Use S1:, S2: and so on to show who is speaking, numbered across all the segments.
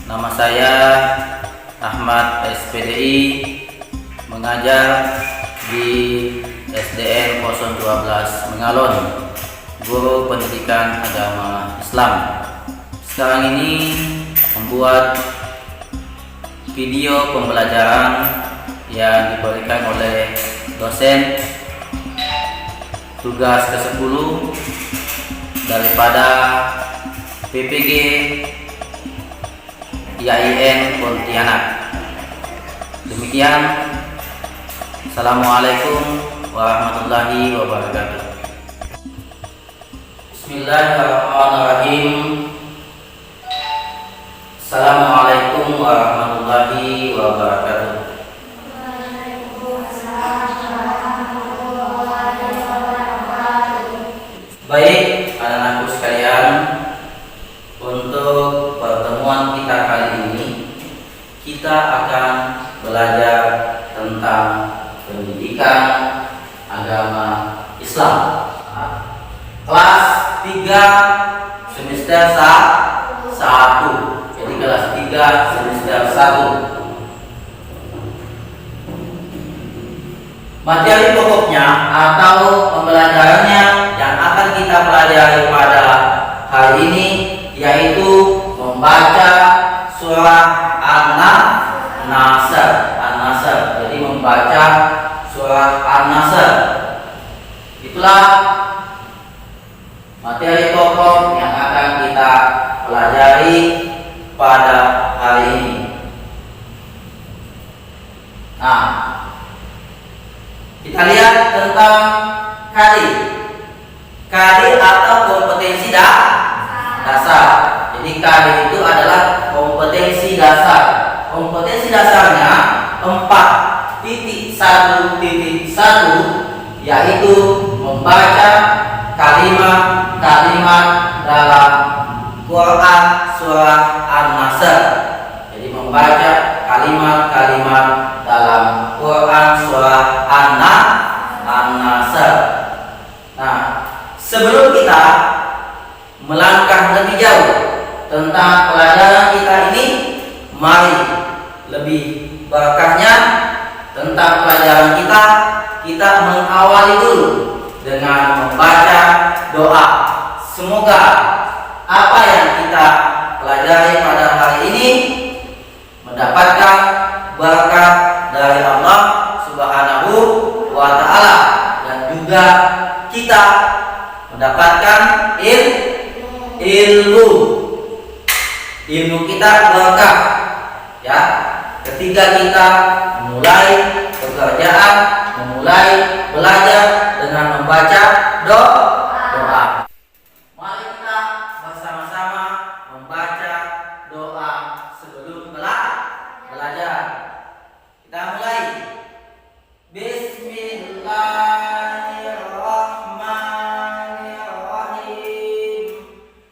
S1: Nama saya Ahmad SPDI, mengajar di SDN 012 Mengalon, guru pendidikan agama Islam. Sekarang ini membuat video pembelajaran yang diberikan oleh dosen tugas ke-10 daripada PPG IAIN Pontianak. Demikian, Assalamualaikum warahmatullahi wabarakatuh. Bismillahirrahmanirrahim. Assalamualaikum warahmatullahi wabarakatuh. Baik, anak-anakku sekalian, untuk pertemuan kita kali ini kita akan belajar tentang pendidikan agama Islam. Kelas 3 semester 1. Jadi kelas 3 semester 1. Materi pokoknya atau pembelajarannya yang akan kita pelajari pada hari ini yaitu membaca surah An-Nasr. Jadi membaca surah An-Nasr. Itulah materi pokok yang akan kita pelajari pada hari ini. Nah, kita lihat tentang KADI atau kompetensi dasar. Jadi KADI itu adalah kompetensi dasar. Kompetensi dasarnya 4.1.1 yaitu membaca kalimat-kalimat dalam Quran surah An-Nasr. Jadi membaca kalimat-kalimat dalam Quran surah An-Nasr. Nah, sebelum kita melangkah lebih jauh tentang pelajaran kita ini, mari lebih berkahnya tentang pelajaran kita mengawali dulu dengan membaca doa. Semoga apa yang kita pelajari pada hari ini mendapatkan berkah dari Allah Subhanahu wa ta'ala, dan juga kita mendapatkan ilmu kita berkah ya, ketika kita memulai pekerjaan, memulai belajar dengan membaca doa. Mari kita bersama-sama membaca doa sebelum belajar. Kita mulai. Bismillahirrahmanirrahim.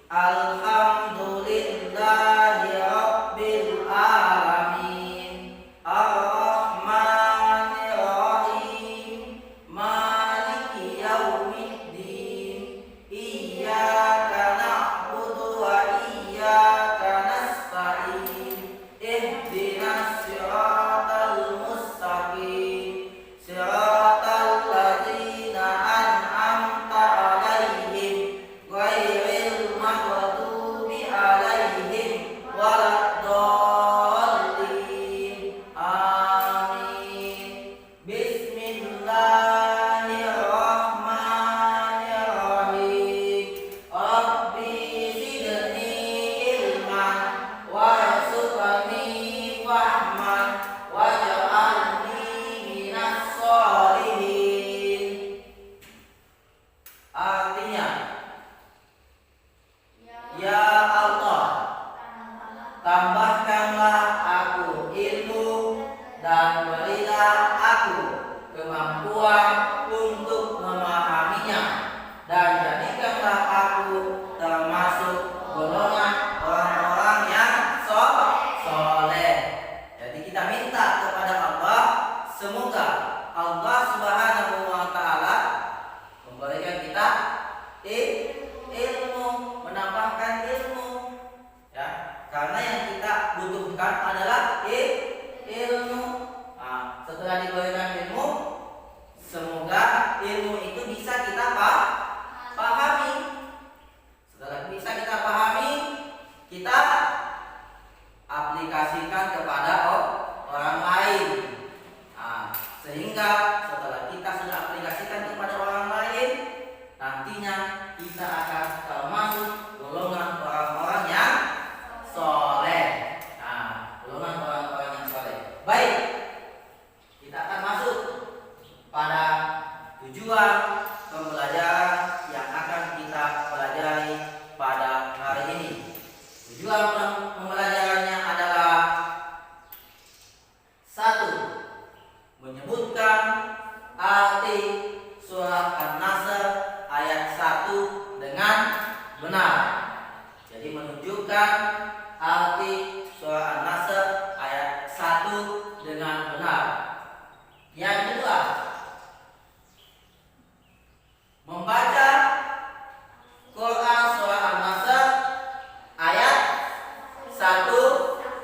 S1: Alhamdulillahi rabbil alamin. Ar-Rahmanir-Rahim. Maliki yaumiddin. Iyyaka na'budu wa iyyaka nasta'in. Ihdinas siratal mustaqim. Siratal ladzina an'amta 'alaihim ghairil maghdubi 'alaihim waladdallin. Amin. Bismillahirrahmanirrahim. Rabbi zidni ilman warzuqni fahman waj'alni minas sholihin. Artinya, ya Allah, tambahkanlah aku ilmu dan berilah aku kemampuan untuk memahaminya, dan jadikanlah aku termasuk golongan orang-orang yang soleh. Jadi kita minta kepada Allah, semoga Allah Subhanahu wa ta'ala memberikan kita ilmu, menambahkan ilmu ya, karena yang kita butuh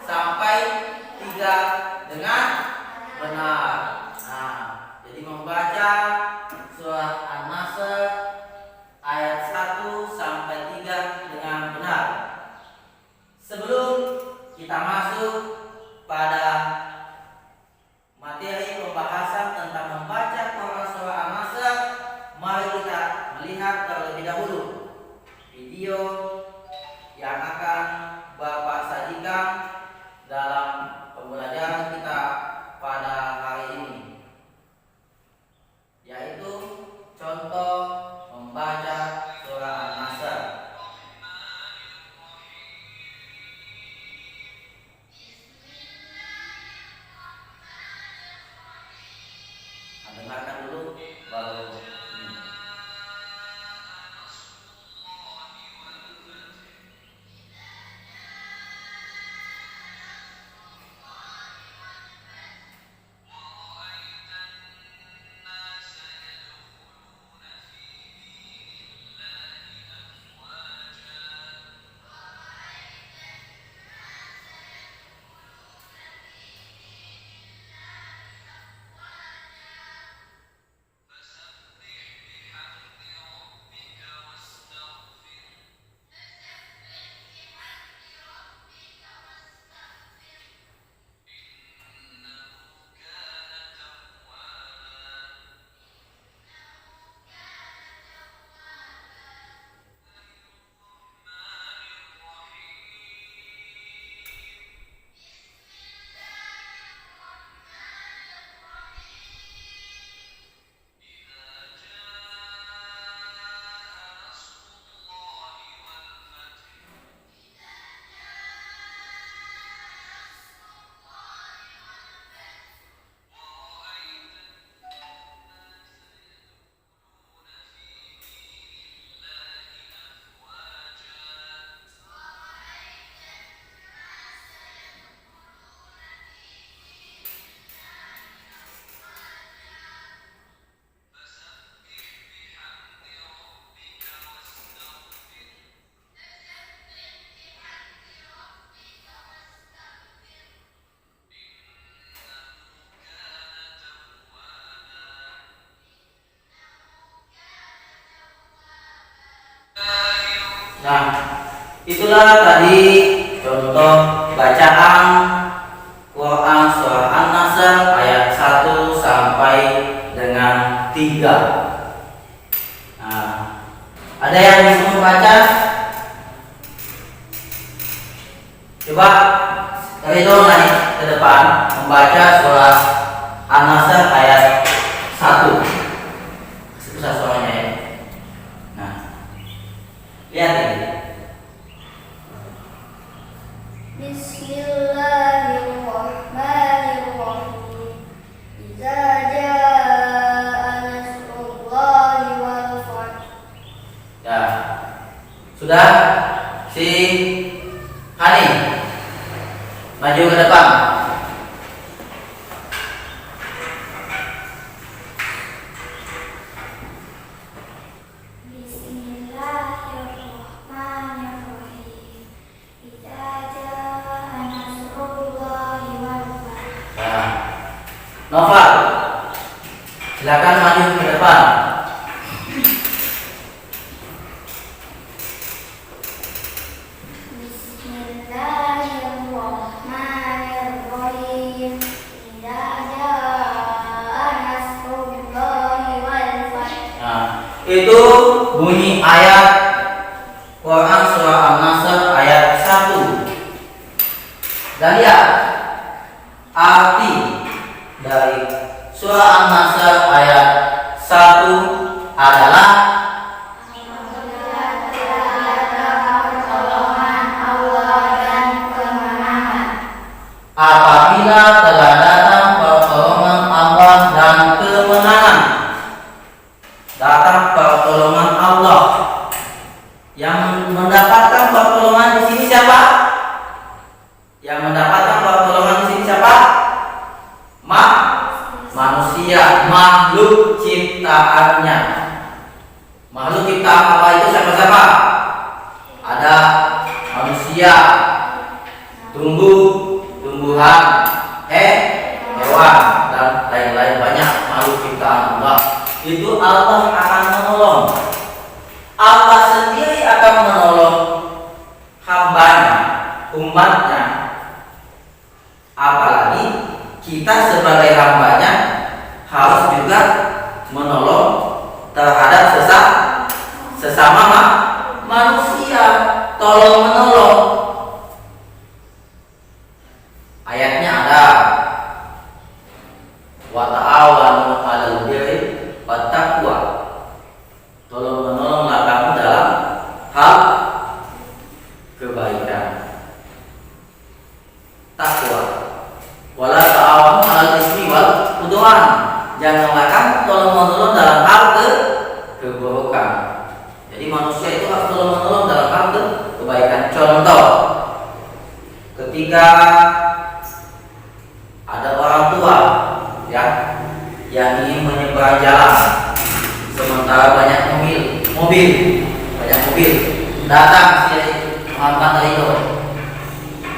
S1: sampai 3 dengan benar. Nah, jadi membaca surah An-Nasr ayat 1 sampai 3 dengan benar. Sebelum kita masuk pada materi pembahasan tentang membaca Quran surah An-Nasr, mari kita melihat terlebih dahulu video yang akan Bapak sajikan dalam pembelajaran kita pada hari ini, yaitu contoh membaca surah An-Nasr. Dengarkan dulu baru ini. Nah, itulah tadi contoh bacaan Quran surah An-Nasr ayat 1 sampai dengan 3. Nah, ada yang bisa membaca? Coba Ridho naik ke depan membaca surah An-Nasr ayat 1. Susah suaranya ya. Nah, lihat ini.
S2: Bismillahirrahmanirrahim. Idza jaa nasrullahi wal fath.
S1: Ya. Sudah? Si Hani maju ke depan.
S2: Bismillahirrahmanirrahim. Idza jaa nasrullahi wal fath.
S1: Ya. Noval, silakan maju ke depan.
S2: Bismillahirrahmanirrahim. Idza jaa nasrullahi wal fath.
S1: Nah, itu bunyi ayat Quran surah An-Nasr ayat 1. Dan lihat arti dari surah An-Nasr ayat 1 adalah apabila telah datang pertolongan Allah dan kemenangan. Datang pertolongan Allah. Yang mendapatkan pertolongan di sini siapa? Yang mendapatkan pertolongan di sini siapa? Manusia, makhluk ciptaannya. Makhluk ciptaan Allah itu siapa-siapa? Ada manusia, tumbuh, tumbuhan, hewan, dan lain-lain banyak makhluk ciptaan Allah. Itu Allah akan menolong. Allah sendiri akan menolong hambanya, umatnya. Apalagi kita sebagai hambanya harus juga menolong terhadap sesama manusia, tolong menolong. Ayatnya ada, wa ta'awanu 'alal birri wat taqwa. Tolong menolonglah kamu dalam hal kebaikan, takwa. Wala ta'awanu 'alal ismi wal udwan. Janganlah kamu tolong menolong dalam hal keburukan. Jadi manusia itu harus tolong menolong dalam hal kebaikan. Contoh, ketika ada orang tua ya yang ingin menyeberang jalan, sementara banyak mobil datang si Muhammad itu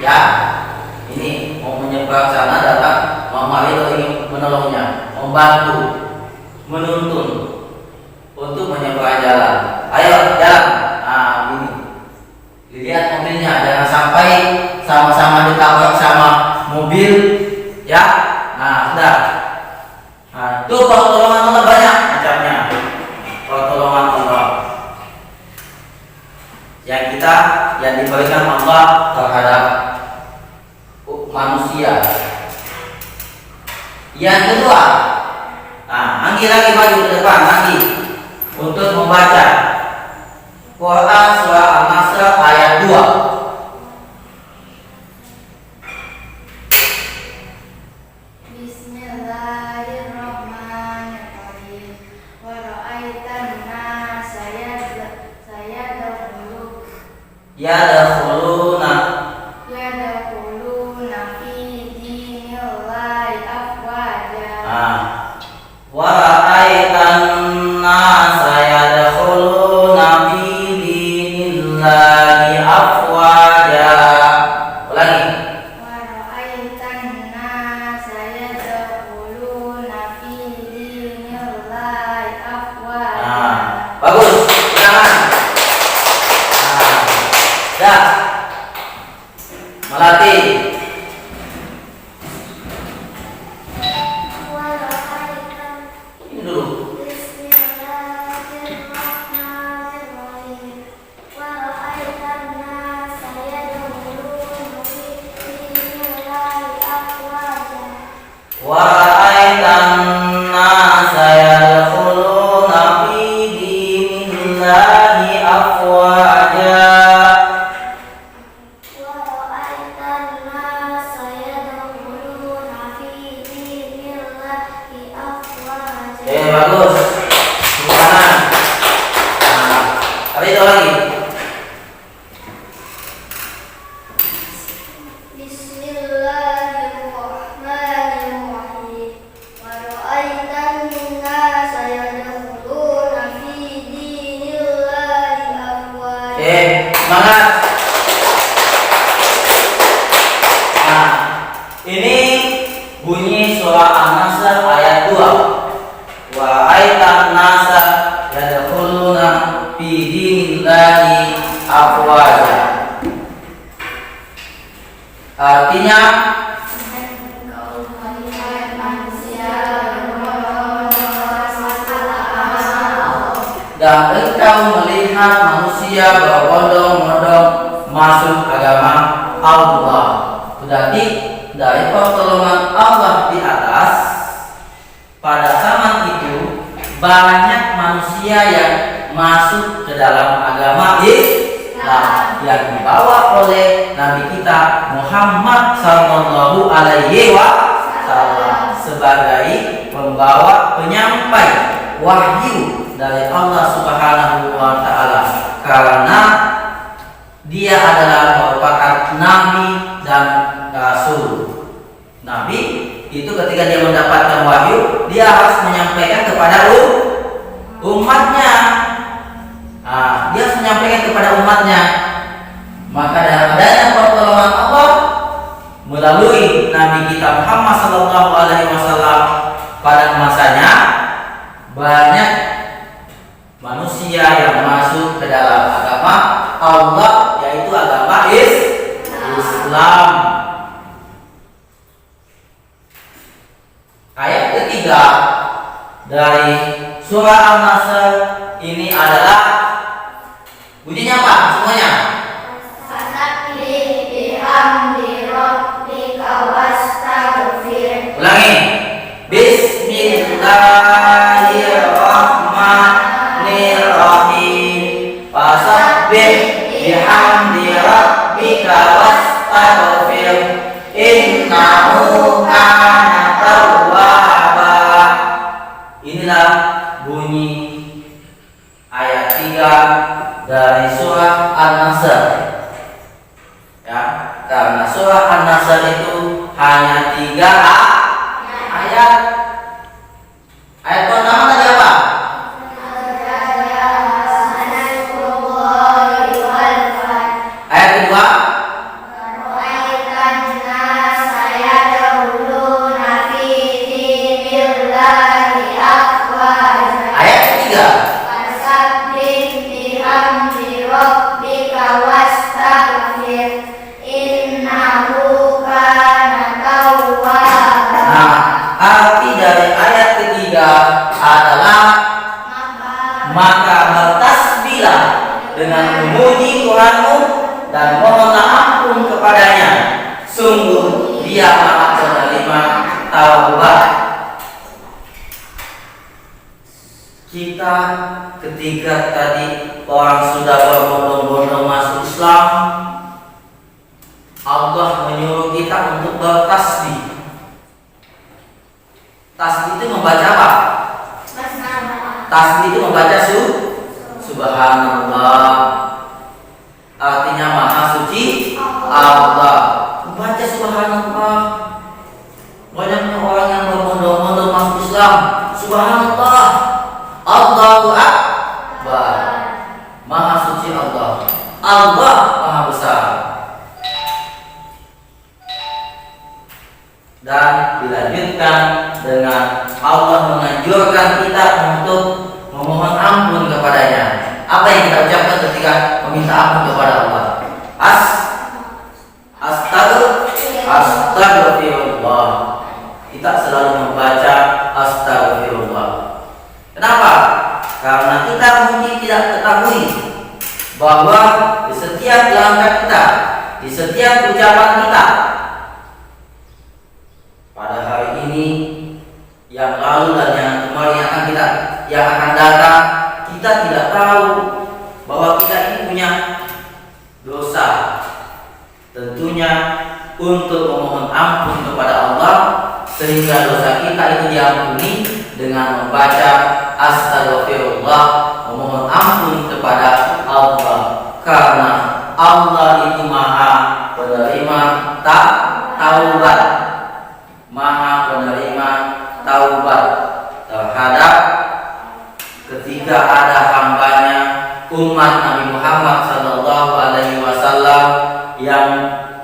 S1: ya, ini mau menyeberang sana, datang Muhammad itu ingin menolongnya, membantu, menuntun untuk menyeberang jalan. Ayo jalan. Nah, ini dilihat mobilnya, jangan sampai sama-sama ditabrak sama mobil ya. Nah, sudah. Nah, itu pertolongan Allah banyak macamnya. Pertolongan Allah yang diberikan Allah terhadap manusia. Yang kedua, nah, Anggi lagi maju ke depan lagi untuk membaca Quran surah An-Nasr ayat 2. Yadkhuluna fi dinillahi afwaja. Wa ra'aitan nasa yadkhuluna fi dinillahi afwaja. Ulangi.
S2: Wa ra'aitan nasa yadkhuluna fi dinillahi afwaja.
S1: Bagus. Jangan. Ya, melatih. Ini dulu. Wa ra'aitan nasa yadkhuluna fi dinillahi afwaja. Bagus. Kanan. Tapi itu lagi.
S2: Bismillahirrahmanirrahim. Wa ra'aitan nasa yadkhuluna fi dinillahi afwaja.
S1: Semangat. Nah, ini bunyi surah An-Nasr ayat 2. Wa aitan nasa yadkhuluna fi dinillahi afwaja. Artinya dan engkau melihat manusia berbondong-bondong masuk agama Allah. Berarti dari pertolongan Allah di atas, pada zaman itu banyak manusia yang masuk ke dalam agama Islam yang dibawa oleh Nabi kita Muhammad Sallallahu Alaihi Wasallam sebagai pembawa penyampai wahyu dari Allah Subhanahu Wa Taala, karena dia adalah merupakan nabi dan rasul. Nabi itu ketika dia mendapatkan wahyu, dia harus menyampaikan kepada umatnya. Dia harus menyampaikan kepada umatnya. Maka dengan adanya pertolongan Allah melalui Nabi kita Muhammad Sallallahu Alaihi Wasallam pada masanya banyak manusia yang masuk ke dalam agama Allah, yaitu agama Islam. Ayat ketiga dari surah An-Nasr ini adalah bunyinya apa semuanya?
S2: Fasabbih bihamdi rabbika wastaghfir.
S1: Ulangi. Bismillahirrahmanirrahim. Fasabbih bihamdi rabbika wastaghfir. Innahu kana tawwaba. Inilah bunyi ayat 3 dari surah An-Nasr. Ya, karena surah An-Nasr itu hanya 3 ayat. Ayat pertama tadi apa? Ayat kedua? Ayat ketiga? Nah, arti dari ayat ketiga adalah maka bertasbihlah dengan memuji Tuhanmu dan mohonlah ampun kepadanya. Sungguh Dia Maha Penerima taubat. Kita ketika tadi orang sudah berbondong-bondong masuk Islam, Allah menyuruh kita untuk bertasbih. Tasbih itu membaca apa? Tasbih itu membaca Subhanallah. Artinya Maha Suci Allah. Membaca Subhanallah. Banyaknya orang yang berbondong-bondong masuk Islam. Subhanallah, Allahu Akbar. Maha Suci Allah. Allah Maha Besar. Dan dilanjutkan dengan Allah menganjurkan kita untuk memohon ampun kepadanya. Apa yang kita ucapkan ketika meminta ampun kepada Allah? Astagfirullah. Kita selalu membaca astagfirullah. Kenapa? Karena kita mungkin tidak ketahui bahwa di setiap langkah kita, di setiap ucapan kita, pada hari ini, yang lalu dan yang kemarin yang akan datang, kita tidak tahu bahwa kita ini punya dosa. Tentunya untuk memohon ampun kepada Allah sehingga dosa kita itu diampuni dengan membaca astagfirullah, memohon ampun kepada Allah. Karena Allah itu Maha Penerima taubat. Maha penerima taubat terhadap ketika ada hambanya umat Nabi Muhammad Sallallahu Alaihi Wasallam yang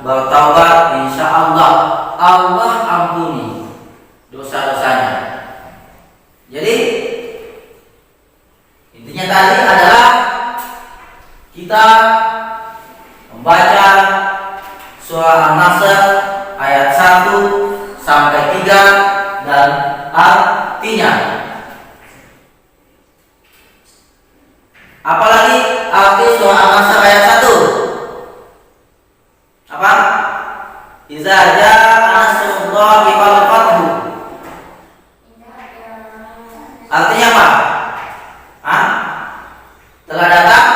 S1: bertaubat, insya Allah Allah ampuni dosa-dosanya. Jadi intinya tadi adalah kita membaca surah An-Nasr ayat 1 sampai 3 dan artinya. Apalagi arti surah An-Nasr ayat 1? Apa? Iza jaa nasrullahi wal fathu. Artinya apa? Hah? Telah datang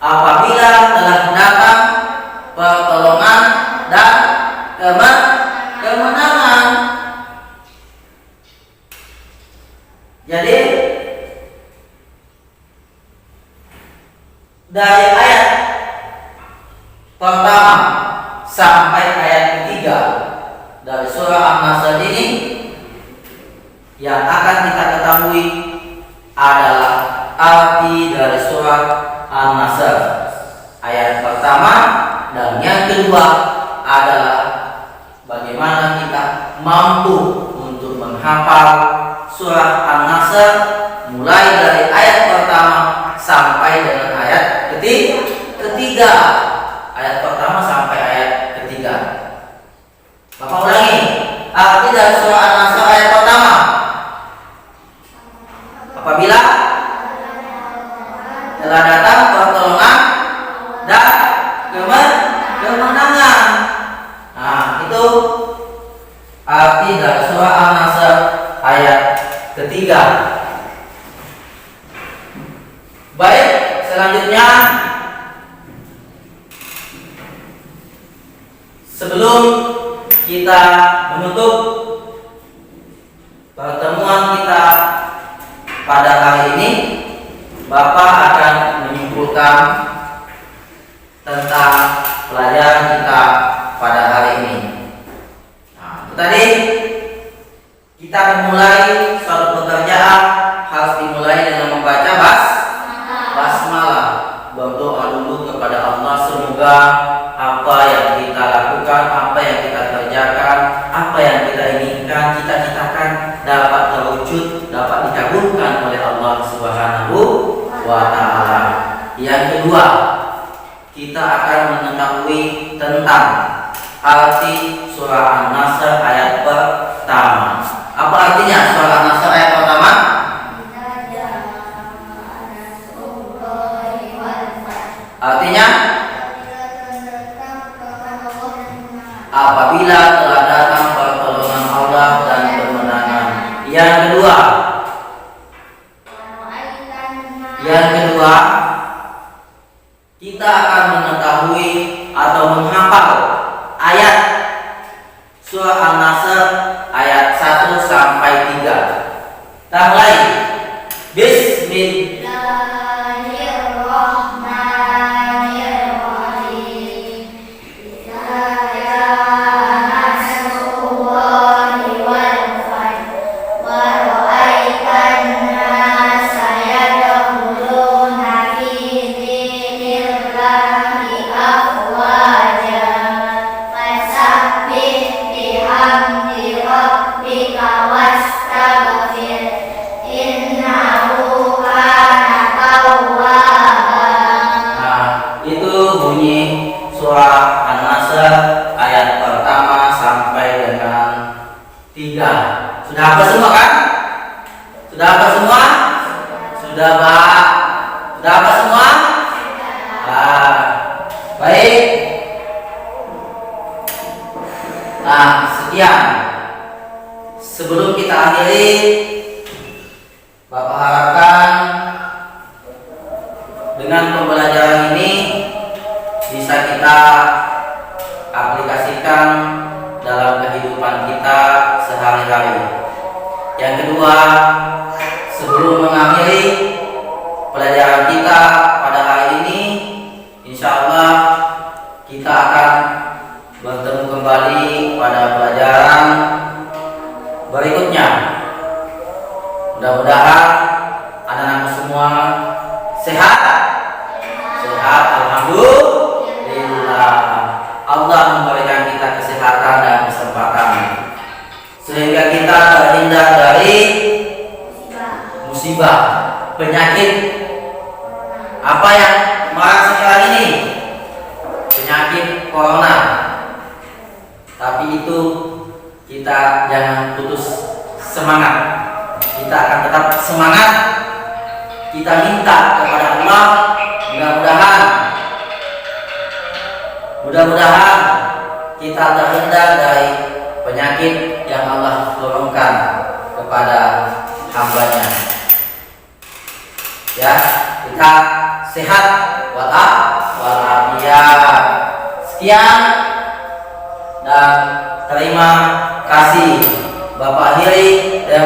S1: apabila telah datang pertolongan dan kemenangan. Jadi dari ayat pertama sampai ayat ketiga dari surah An-Nasr ini yang akan kita ketahui adalah arti dari surah An-Nasr. Ayat Dan yang kedua adalah bagaimana kita mampu untuk menghafal surah An-Nasr mulai dari ayat pertama sampai dengan ayat ketiga. Ayat pertama sampai ayat ketiga. Bapak ulangi. Arti dari surah An-Nasr ayat pertama. Apabila telah datang pertolongan dan kemenangan. Nah, itu arti dari surah An-Nasr ayat ketiga. Baik, selanjutnya sebelum kita menutup pertemuan kita pada hari ini, Bapak akan menyimpulkan tentang pelajaran kita pada hari ini. Nah, itu tadi kita memulai suatu pekerjaan harus dimulai dengan membaca basmalah, berdoa dulu kepada Allah semoga apa yang kita lakukan, apa yang kita kerjakan, apa yang kita inginkan, cita-citakan dapat terwujud, dapat dikabulkan oleh Allah Subhanahu wa Ta'ala. Yang kedua, kita akan mengetahui tentang arti surah An-Nasr ayat pertama. Apa artinya surah An-Nasr ayat pertama? Artinya apabila telah datang pertolongan Allah dan kemenangan. Yang kedua, kita akan mengetahui atau menghafal ayat surah An-Nasr ayat 1 sampai 3. Mulai. Surah An-Nasr ayat pertama sampai dengan 3. Sudah apa semua kan? Sudah apa semua? Sudah, Pak. Sudah apa semua? Baik. Sekian. Sebelum kita akhiri, Bapak harapkan dengan pembelajaran ini bisa kita aplikasikan dalam kehidupan kita sehari-hari. Yang kedua, sebelum mengakhiri pelajaran kita pada hari ini, insya Allah kita akan bertemu kembali pada pelajaran berikutnya. Mudah-mudahan anak-anak semua sehat, alhamdulillah. Allah memberikan kita kesehatan dan kesempatan sehingga kita terhindar dari musibah, penyakit apa yang marak sekarang ini, penyakit corona. Tapi itu kita jangan putus semangat. Kita akan tetap semangat. Kita minta kepada Allah, mudah-mudahan kita terhindar dari penyakit yang Allah turunkan kepada hamba-Nya. Ya, kita sehat walafiat. Sekian dan terima kasih. Bapak akhiri dengan